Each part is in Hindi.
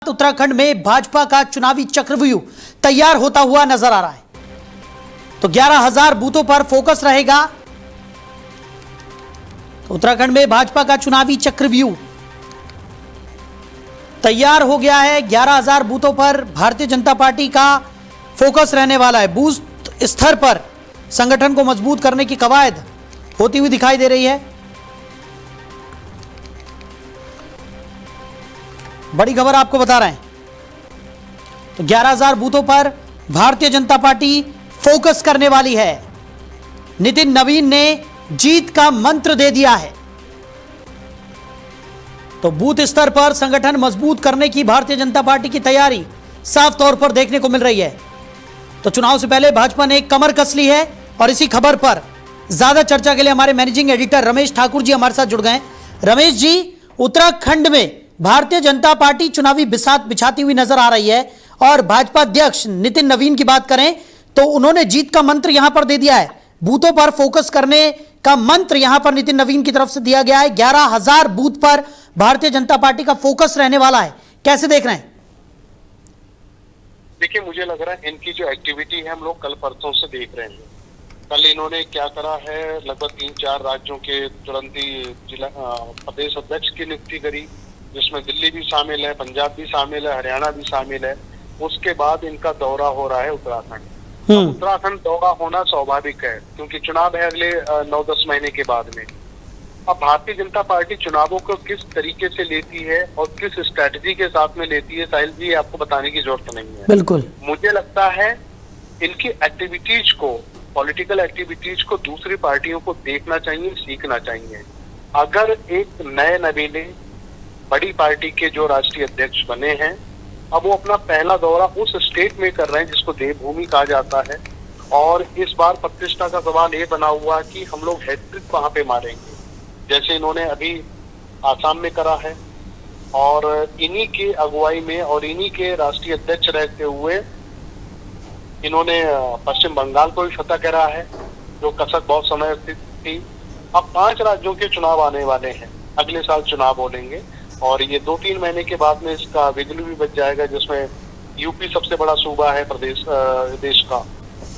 उत्तराखंड में भाजपा का चुनावी चक्रव्यूह तैयार होता हुआ नजर आ रहा है। तो 11,000 बूथों पर फोकस रहेगा। तो उत्तराखंड में भाजपा का चुनावी चक्रव्यूह तैयार हो गया है। 11,000 बूथों पर भारतीय जनता पार्टी का फोकस रहने वाला है। बूथ स्तर पर संगठन को मजबूत करने की कवायद होती हुई दिखाई दे रही है। बड़ी खबर आपको बता रहे हैं। तो 11,000 बूथों पर भारतीय जनता पार्टी फोकस करने वाली है। नितिन नवीन ने जीत का मंत्र दे दिया है। तो बूथ स्तर पर संगठन मजबूत करने की भारतीय जनता पार्टी की तैयारी साफ तौर पर देखने को मिल रही है। तो चुनाव से पहले भाजपा ने एक कमर कस ली है और इसी खबर पर ज्यादा चर्चा के लिए हमारे मैनेजिंग एडिटर रमेश ठाकुर जी हमारे साथ जुड़ गए। रमेश जी, उत्तराखंड में भारतीय जनता पार्टी चुनावी बिसात बिछाती हुई नजर आ रही है और भाजपा अध्यक्ष नितिन नवीन की बात करें तो उन्होंने जीत का मंत्र यहां पर दे दिया है। बूथों पर फोकस करने का मंत्र यहां पर नितिन नवीन की तरफ से दिया गया है। 11,000 बूथ पर भारतीय जनता पार्टी का फोकस रहने वाला है। कैसे देख रहे हैं? देखिए, मुझे लग रहा है इनकी जो एक्टिविटी है हम लोग कल परसों से देख रहे हैं। कल इन्होंने क्या करा है, लगभग 3-4 राज्यों के तुरंत ही जिला प्रदेश अध्यक्ष की नियुक्ति करी, जिसमें दिल्ली भी शामिल है, पंजाब भी शामिल है, हरियाणा भी शामिल है। उसके बाद इनका दौरा हो रहा है उत्तराखंड। उत्तराखंड दौरा होना स्वाभाविक है क्योंकि चुनाव है अगले 9-10 महीने के बाद में। अब भारतीय जनता पार्टी चुनावों को किस तरीके से लेती है और किस स्ट्रैटेजी के साथ में लेती है, साहिल जी आपको बताने की जरूरत नहीं है। बिल्कुल, मुझे लगता है इनकी एक्टिविटीज को, पॉलिटिकल एक्टिविटीज को दूसरी पार्टियों को देखना चाहिए, सीखना चाहिए। अगर एक नए नवीने बड़ी पार्टी के जो राष्ट्रीय अध्यक्ष बने हैं, अब वो अपना पहला दौरा उस स्टेट में कर रहे हैं जिसको देवभूमि कहा जाता है, और इस बार प्रतिष्ठा का सवाल ये बना हुआ कि हम लोग हैट्रिक कहाँ पे मारेंगे, जैसे इन्होंने अभी आसाम में करा है और इन्हीं के अगुवाई में और इन्हीं के राष्ट्रीय अध्यक्ष रहते हुए इन्होंने पश्चिम बंगाल को भी फतह करा है, जो कसक बहुत समय से थी। अब 5 राज्यों के चुनाव आने वाले हैं, अगले साल चुनाव होंगे और ये 2-3 महीने के बाद में इसका बिजली भी बच जाएगा, जिसमें यूपी सबसे बड़ा सूबा है प्रदेश देश का,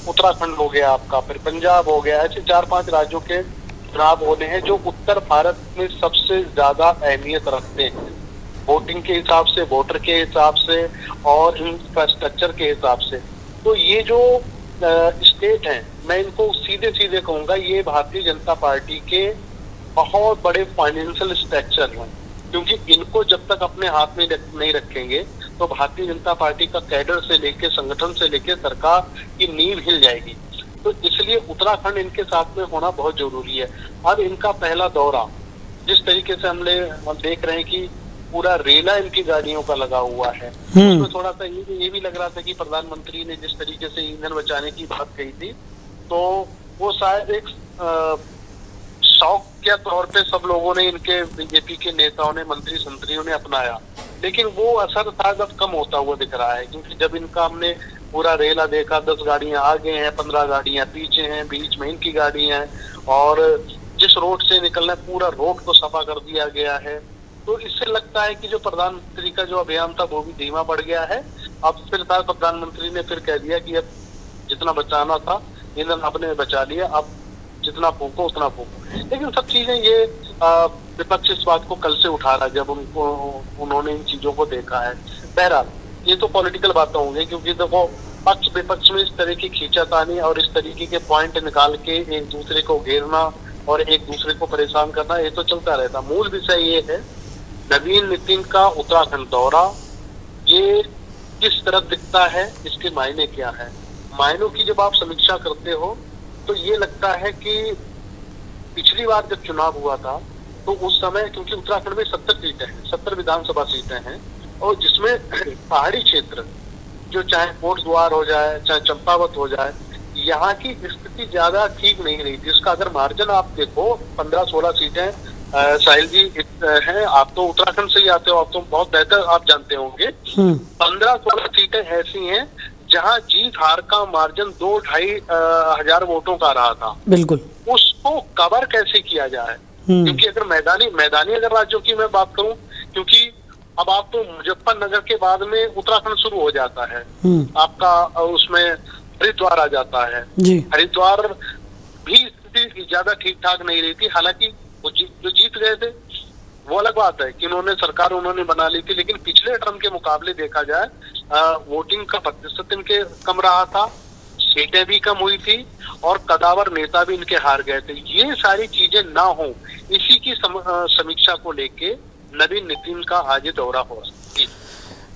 उत्तराखंड हो गया आपका, फिर पंजाब हो गया। ऐसे 4-5 राज्यों के चुनाव होने हैं जो उत्तर भारत में सबसे ज्यादा अहमियत रखते हैं, वोटिंग के हिसाब से, वोटर के हिसाब से और इंफ्रास्ट्रक्चर के हिसाब से। तो ये जो स्टेट हैं, मैं इनको सीधे सीधे कहूंगा, ये भारतीय जनता पार्टी के बहुत बड़े फाइनेंशियल स्ट्रक्चर हैं, क्योंकि इनको जब तक अपने हाथ में नहीं रखेंगे तो भारतीय जनता पार्टी का कैडर से लेके, संगठन से लेके सरकार की नींव हिल जाएगी। तो इसलिए उत्तराखंड इनके साथ में होना बहुत जरूरी है। अब इनका पहला दौरा, जिस तरीके से हम देख रहे हैं कि पूरा रेला इनकी गाड़ियों का लगा हुआ है, उसमें थोड़ा सा ये भी लग रहा था कि प्रधानमंत्री ने जिस तरीके से ईंधन बचाने की बात कही थी, तो वो शायद एक शौक के तौर पे सब लोगों ने, इनके बीजेपी के नेताओं ने, मंत्री संतरियों ने अपनाया, लेकिन वो असर शायद अब कम होता हुआ दिख रहा है। क्योंकि जब इनका हमने पूरा रेला देखा, 10 गाड़ियां आगे हैं, 15 गाड़ियां पीछे हैं, बीच में इनकी गाड़ियां हैं, और जिस रोड से निकलना पूरा रोड को सफा कर दिया गया है। तो इससे लगता है कि जो प्रधानमंत्री का जो अभियान था वो भी धीमा पड़ गया है। अब फिर प्रधानमंत्री ने फिर कह दिया कि अब जितना बचाना था ईंधन आपने बचा लिया, अब जितना फूको उतना फूको। लेकिन सब चीजें ये विपक्ष इस बात को कल से उठा रहा है जब उन्होंने इन चीजों को देखा है। बहरहाल ये तो पॉलिटिकल बातें होंगी, क्योंकि देखो पक्ष विपक्ष में इस तरह की खींचातानी और इस तरीके के पॉइंट निकाल के एक दूसरे को घेरना और एक दूसरे को परेशान करना, ये तो चलता रहता। मूल विषय ये है, नवीन नितिन का उत्तराखंड दौरा ये किस तरह दिखता है, इसके मायने क्या है। मायनों की जब आप समीक्षा करते हो तो ये लगता है कि पिछली बार जब चुनाव हुआ था तो उस समय, क्योंकि उत्तराखंड में 70 सीटें हैं, 70 विधानसभा सीटें हैं, और जिसमें पहाड़ी क्षेत्र, जो चाहे कोटद्वार हो जाए, चाहे चंपावत हो जाए, यहाँ की स्थिति ज्यादा ठीक नहीं रही थी। इसका अगर मार्जिन आप देखो, 15-16 सीटें साहिल जी हैं, आप तो उत्तराखंड से ही आते हो, आप तो बहुत बेहतर आप जानते होंगे। 15-16 सीटें ऐसी हैं जहां जीत हार का मार्जिन 2-2.5 हजार वोटों का रहा था। बिल्कुल, उसको कवर कैसे किया जाए, क्योंकि अगर मैदानी अगर राज्यों की मैं बात करूं, क्योंकि अब आप तो मुजफ्फरनगर के बाद में उत्तराखंड शुरू हो जाता है, आपका उसमें हरिद्वार आ जाता है जी। हरिद्वार भी स्थिति ज्यादा ठीक ठाक नहीं रही थी। हालांकि वो जो जीत गए थे वो अलग बात है कि सरकार उन्होंने बना ली थी, लेकिन पिछले टर्म के मुकाबले देखा जाए वोटिंग का प्रतिशत इनके कम रहा था, सीटें भी कम हुई थी और कदावर नेता भी इनके हार गए थे। ये सारी चीजें ना हो, इसी की समीक्षा को लेके नवीन नितिन का आज दौरा हो रहा है।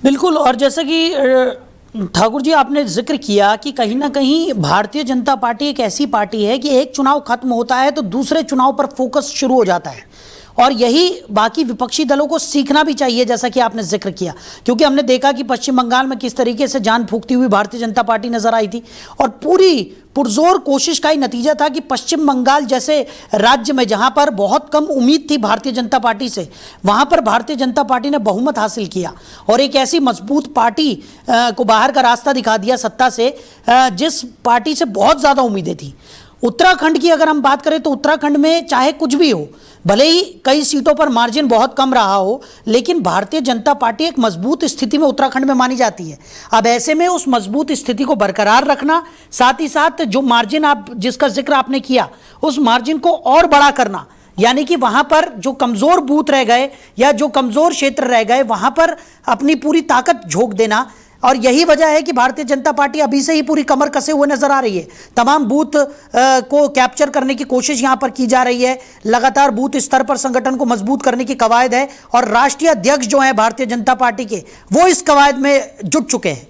बिल्कुल। और जैसा कि ठाकुर जी आपने जिक्र किया कि कहीं ना कहीं भारतीय जनता पार्टी एक ऐसी पार्टी है कि एक चुनाव खत्म होता है तो दूसरे चुनाव पर फोकस शुरू हो जाता है, और यही बाकी विपक्षी दलों को सीखना भी चाहिए, जैसा कि आपने जिक्र किया। क्योंकि हमने देखा कि पश्चिम बंगाल में किस तरीके से जान फूंकती हुई भारतीय जनता पार्टी नजर आई थी, और पूरी पुरजोर कोशिश का ही नतीजा था कि पश्चिम बंगाल जैसे राज्य में जहां पर बहुत कम उम्मीद थी भारतीय जनता पार्टी से, वहां पर भारतीय जनता पार्टी ने बहुमत हासिल किया और एक ऐसी मजबूत पार्टी को बाहर का रास्ता दिखा दिया सत्ता से, जिस पार्टी से बहुत ज़्यादा उम्मीदें थी। उत्तराखंड की अगर हम बात करें तो उत्तराखंड में चाहे कुछ भी हो, भले ही कई सीटों पर मार्जिन बहुत कम रहा हो, लेकिन भारतीय जनता पार्टी एक मजबूत स्थिति में उत्तराखंड में मानी जाती है। अब ऐसे में उस मजबूत स्थिति को बरकरार रखना, साथ ही साथ जो मार्जिन आप जिसका जिक्र आपने किया उस मार्जिन को और बड़ा करना, यानी कि वहां पर जो कमजोर बूथ रह गए या जो कमजोर क्षेत्र रह गए वहां पर अपनी पूरी ताकत झोंक देना। और यही वजह है कि भारतीय जनता पार्टी अभी से ही पूरी कमर कसे हुए नजर आ रही है। तमाम बूथ को कैप्चर करने की कोशिश यहां पर की जा रही है, लगातार बूथ स्तर पर संगठन को मजबूत करने की कवायद है, और राष्ट्रीय अध्यक्ष जो है भारतीय जनता पार्टी के वो इस कवायद में जुट चुके हैं।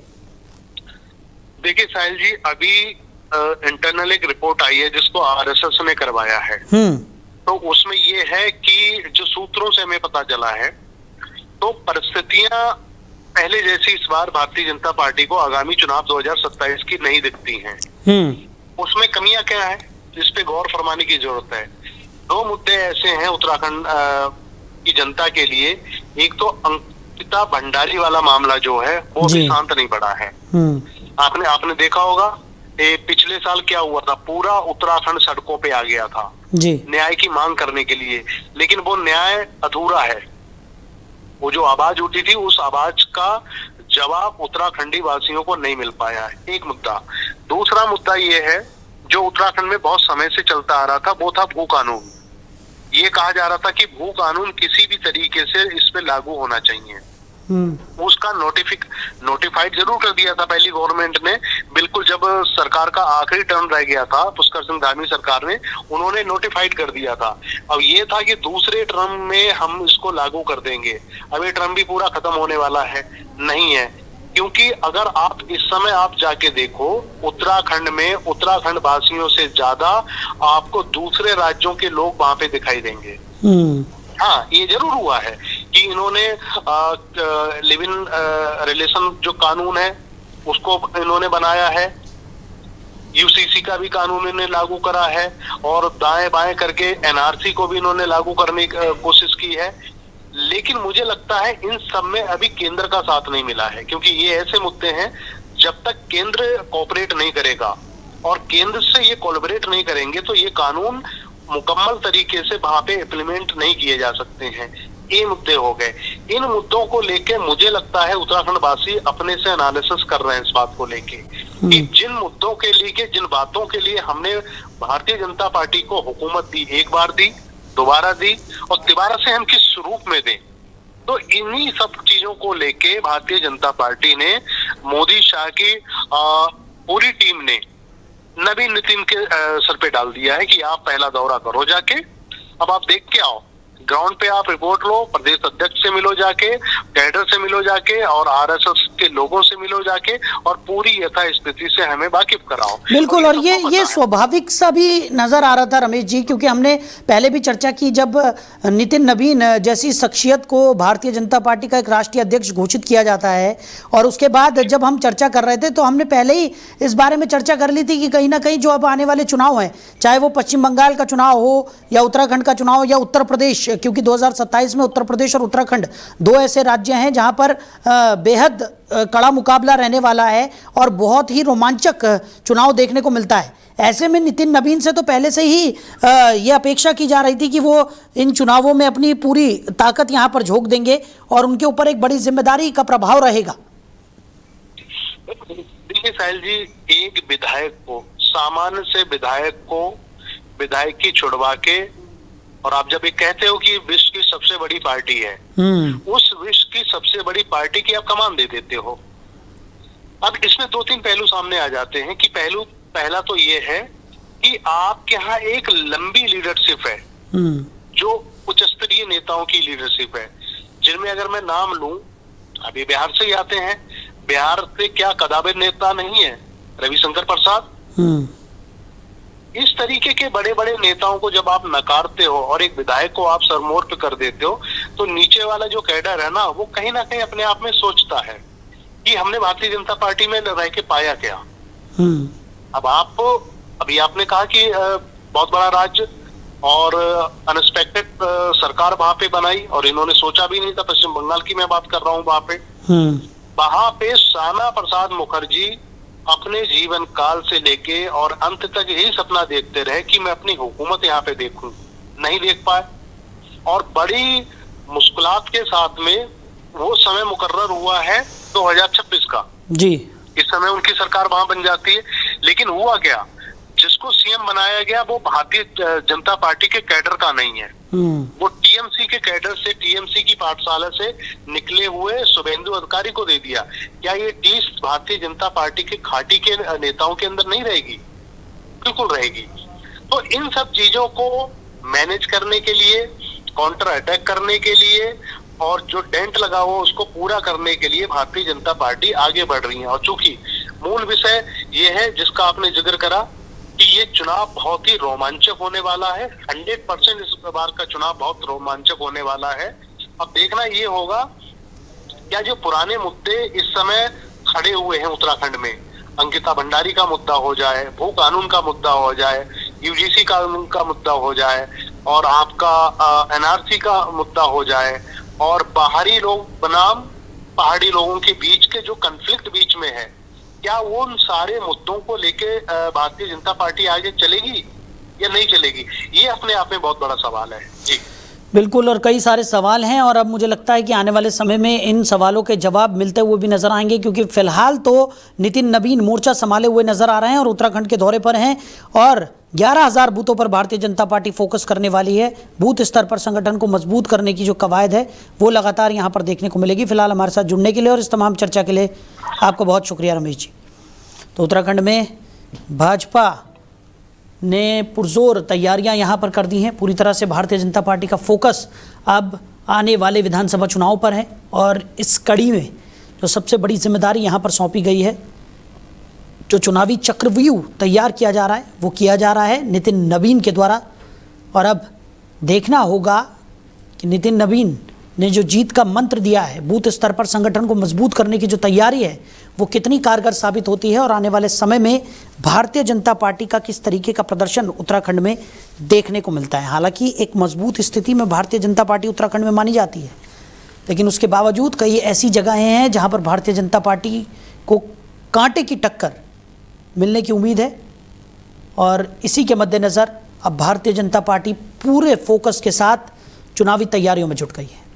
देखिए साहिल जी, अभी इंटरनल एक रिपोर्ट आई है जिसको आरएसएस ने करवाया है, तो उसमें ये है कि जो सूत्रों से हमें पता चला है तो परिस्थितियां पहले जैसी इस बार भारतीय जनता पार्टी को आगामी चुनाव 2027 की नहीं दिखती हैं। उसमें कमियां क्या है, इस पे गौर फरमाने की जरूरत है। दो मुद्दे ऐसे हैं उत्तराखंड की जनता के लिए। एक तो अंकिता भंडारी वाला मामला जो है वो भी शांत नहीं पड़ा है। आपने देखा होगा पिछले साल क्या हुआ था, पूरा उत्तराखंड सड़कों पे आ गया था न्याय की मांग करने के लिए, लेकिन वो न्याय अधूरा है। वो जो आवाज उठी थी उस आवाज का जवाब उत्तराखंडी वासियों को नहीं मिल पाया है, एक मुद्दा। दूसरा मुद्दा ये है जो उत्तराखंड में बहुत समय से चलता आ रहा था, वो था भू कानून। ये कहा जा रहा था कि भू कानून किसी भी तरीके से इस पे लागू होना चाहिए। उसका नोटिफाइड जरूर कर दिया था पहली गवर्नमेंट ने, बिल्कुल जब सरकार का आखिरी टर्म रह गया था पुष्कर सिंह धामी सरकार ने, उन्होंने नोटिफाइड कर दिया था। अब ये था कि दूसरे टर्म में हम इसको लागू कर देंगे। अब ये टर्म भी पूरा खत्म होने वाला है, नहीं है, क्योंकि अगर आप इस समय आप जाके देखो उत्तराखंड में उत्तराखंड वासियों से ज्यादा आपको दूसरे राज्यों के लोग वहां पे दिखाई देंगे। हाँ, ये जरूर हुआ है कि इन्होंने लिव इन रिलेशन जो कानून है उसको इन्होंने बनाया है, यूसीसी का भी कानून इन्होंने लागू करा है, और दाएं बाएं करके एनआरसी को भी इन्होंने लागू करने की कोशिश की है। लेकिन मुझे लगता है इन सब में अभी केंद्र का साथ नहीं मिला है, क्योंकि ये ऐसे मुद्दे हैं जब तक केंद्र कोऑपरेट नहीं करेगा और केंद्र से ये कोलैबोरेट नहीं करेंगे तो ये कानून मुकम्मल तरीके से वहां पे इम्प्लीमेंट नहीं किए जा सकते हैं। ये मुद्दे हो गए। इन मुद्दों को लेके मुझे लगता है उत्तराखंड वासी अपने से एनालिसिस कर रहे हैं इस बात को लेके कि जिन मुद्दों के लिए, जिन बातों के लिए हमने भारतीय जनता पार्टी को हुकूमत दी, एक बार दी, दोबारा दी और दोबारा से हम किस रूप में दें, तो इन्हीं सब चीजों को लेके भारतीय जनता पार्टी ने, मोदी शाह की पूरी टीम ने नवीन नितिन के सर पे डाल दिया है कि आप पहला दौरा करो जाके, अब आप देख के आओ, ग्राउंड पे आप रिपोर्ट लो, प्रदेश अध्यक्ष से मिलो जाके, कैडर से मिलो जाके और आरएसएस के लोगों से मिलो जाके और पूरी यथास्थिति से हमें वाकिफ कराओ। बिल्कुल। और ये स्वाभाविक सा भी नजर आ रहा था रमेश जी, क्योंकि हमने पहले भी चर्चा की, जब नितिन नवीन जैसी शख्सियत को भारतीय जनता पार्टी का एक राष्ट्रीय अध्यक्ष घोषित किया जाता है, और उसके बाद जब हम चर्चा कर रहे थे तो हमने पहले ही इस बारे में चर्चा कर ली थी कि कहीं ना कहीं जो अब आने वाले चुनाव हैं, चाहे वो पश्चिम बंगाल का चुनाव हो या उत्तराखंड का चुनाव या उत्तर प्रदेश, क्योंकि 2027 में उत्तर प्रदेश और उत्तराखंड दो ऐसे राज्य हैं जहां पर बेहद कड़ा मुकाबला रहने वाला है और बहुत ही रोमांचक चुनाव देखने को मिलता है। ऐसे में नितिन नवीन से तो पहले से ही ये अपेक्षा की जा रही थी कि वो इन चुनावों में अपनी पूरी ताकत यहाँ पर झोंक देंगे और उनके ऊपर एक बड़ी जिम्मेदारी का प्रभाव रहेगा। देखिए साहिल जी, एक विधायक को, सामान्य से विधायक को विधायकी छुड़वा के, और आप जब ये कहते हो कि विश्व की सबसे बड़ी पार्टी है, उस विश्व की सबसे बड़ी पार्टी की आप कमान दे देते हो। अब इसमें 2-3 पहलू सामने आ जाते हैं कि पहला तो ये है कि आपके यहाँ एक लंबी लीडरशिप है, जो उच्च स्तरीय नेताओं की लीडरशिप है, जिनमें अगर मैं नाम लूं, अभी बिहार से ही आते हैं, बिहार से क्या कदाबिर नेता नहीं है रविशंकर प्रसाद। इस तरीके के बड़े बड़े नेताओं को जब आप नकारते हो और एक विधायक को आप सरमोर पे कर देते हो, तो नीचे वाला जो कैडर है ना, वो कहीं ना कहीं अपने आप में सोचता है कि हमने भारतीय जनता पार्टी में रह के पाया क्या। अब अभी आपने कहा कि बहुत बड़ा राज्य और अनएक्सपेक्टेड सरकार वहां पे बनाई, और इन्होंने सोचा भी नहीं था। पश्चिम बंगाल की मैं बात कर रहा हूँ, वहां पे श्यामा प्रसाद मुखर्जी अपने जीवन काल से लेके और अंत तक यही सपना देखते रहे कि मैं अपनी हुकूमत यहाँ पे देखूं, नहीं देख पाए, और बड़ी मुश्किलात के साथ में वो समय मुकर्रर हुआ है 2026 का जी। इस समय उनकी सरकार वहां बन जाती है, लेकिन हुआ क्या, जिसको सीएम बनाया गया वो भारतीय जनता पार्टी के कैडर का नहीं है, वो टीएमसी के कैडर से, टीएमसी की पाठशाला से निकले हुए शुभेंदु अधिकारी को दे दिया। क्या ये टीस भारतीय जनता पार्टी के खाटी के नेताओं के अंदर नहीं रहेगी? बिल्कुल रहेगी। तो इन सब चीजों को मैनेज करने के लिए, काउंटर अटैक करने के लिए, और जो डेंट लगा हुआ उसको पूरा करने के लिए भारतीय जनता पार्टी आगे बढ़ रही है। और चूंकि मूल विषय ये है जिसका आपने जिक्र करा कि ये चुनाव बहुत ही रोमांचक होने वाला है, 100% इस बार का चुनाव बहुत रोमांचक होने वाला है। अब देखना ये होगा क्या जो पुराने मुद्दे इस समय खड़े हुए हैं उत्तराखंड में, अंकिता भंडारी का मुद्दा हो जाए, भू कानून का मुद्दा हो जाए, यूजीसी कानून का मुद्दा हो जाए, और आपका एनआरसी का मुद्दा हो जाए, और बाहरी लोग बनाम पहाड़ी लोगों के बीच के जो कन्फ्लिक्ट बीच में है, क्या वो उन सारे मुद्दों को लेके भारतीय जनता पार्टी आगे चलेगी या नहीं चलेगी? ये अपने आप में बहुत बड़ा सवाल है जी। बिल्कुल, और कई सारे सवाल हैं, और अब मुझे लगता है कि आने वाले समय में इन सवालों के जवाब मिलते हुए भी नजर आएंगे, क्योंकि फिलहाल तो नितिन नवीन मोर्चा संभाले हुए नजर आ रहे हैं और उत्तराखंड के दौरे पर हैं, और 11,000 बूथों पर भारतीय जनता पार्टी फोकस करने वाली है। बूथ स्तर पर संगठन को मजबूत करने की जो कवायद है वो लगातार यहाँ पर देखने को मिलेगी। फिलहाल हमारे साथ जुड़ने के लिए और इस तमाम चर्चा के लिए आपका बहुत शुक्रिया रमेश जी। तो उत्तराखंड में भाजपा ने पुरजोर तैयारियां यहां पर कर दी हैं। पूरी तरह से भारतीय जनता पार्टी का फोकस अब आने वाले विधानसभा चुनाव पर है, और इस कड़ी में जो सबसे बड़ी जिम्मेदारी यहां पर सौंपी गई है, जो चुनावी चक्रव्यूह तैयार किया जा रहा है, वो किया जा रहा है नितिन नवीन के द्वारा। और अब देखना होगा कि नितिन नवीन ने जो जीत का मंत्र दिया है, बूथ स्तर पर संगठन को मजबूत करने की जो तैयारी है, वो कितनी कारगर साबित होती है, और आने वाले समय में भारतीय जनता पार्टी का किस तरीके का प्रदर्शन उत्तराखंड में देखने को मिलता है। हालांकि एक मजबूत स्थिति में भारतीय जनता पार्टी उत्तराखंड में मानी जाती है, लेकिन उसके बावजूद कई ऐसी जगहें हैं जहां पर भारतीय जनता पार्टी को कांटे की टक्कर मिलने की उम्मीद है, और इसी के मद्देनज़र अब भारतीय जनता पार्टी पूरे फोकस के साथ चुनावी तैयारियों में जुट गई है।